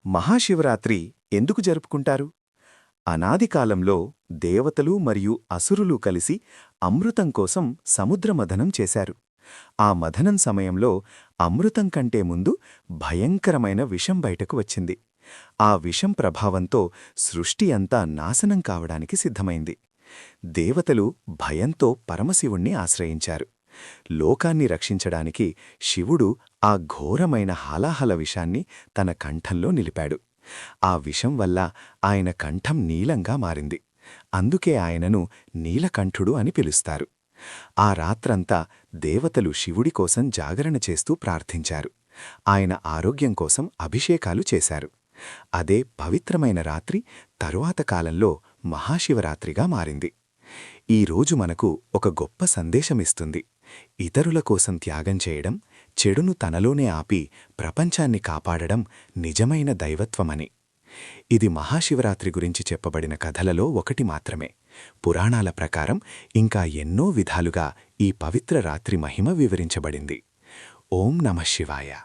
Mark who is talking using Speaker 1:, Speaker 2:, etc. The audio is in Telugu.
Speaker 1: మహాశివరాత్రి ఎందుకు జరుపుకుంటారు? అనాది కాలంలో దేవతలు మరియు అసురులు కలిసి అమృతం కోసం సముద్రమథనం చేశారు. ఆ మథనం సమయంలో అమృతం కంటే ముందు భయంకరమైన విషం బయటకు వచ్చింది. ఆ విషం ప్రభావంతో సృష్టి అంతా నాశనం కావడానికి సిద్ధమైంది. దేవతలు భయంతో పరమశివుణ్ణి ఆశ్రయించారు. లోకాన్ని రక్షించడానికి శివుడు ఆ ఘోరమైన హాలాహల విషాన్ని తన కంఠంలో నిలిపాడు. ఆ విషం వల్ల ఆయన కంఠం నీలంగా మారింది. అందుకే ఆయనను నీలకంఠుడు అని పిలుస్తారు. ఆ రాత్రంతా దేవతలు శివుడి కోసం జాగరణ చేస్తూ ప్రార్థించారు. ఆయన ఆరోగ్యం కోసం అభిషేకాలు చేశారు. అదే పవిత్రమైన రాత్రి తరువాత కాలంలో మహాశివరాత్రిగా మారింది. ఈ రోజు మనకు ఒక గొప్ప సందేశమిస్తుంది. ఇతరుల కోసం త్యాగం చేయడం, చెడును తనలోనే ఆపి ప్రపంచాన్ని కాపాడడం నిజమైన దైవత్వమని. ఇది మహాశివరాత్రి గురించి చెప్పబడిన కథలలో ఒకటి మాత్రమే. పురాణాల ప్రకారం ఇంకా ఎన్నో విధాలుగా ఈ పవిత్ర రాత్రి మహిమ వివరించబడింది. ఓం నమః శివాయ.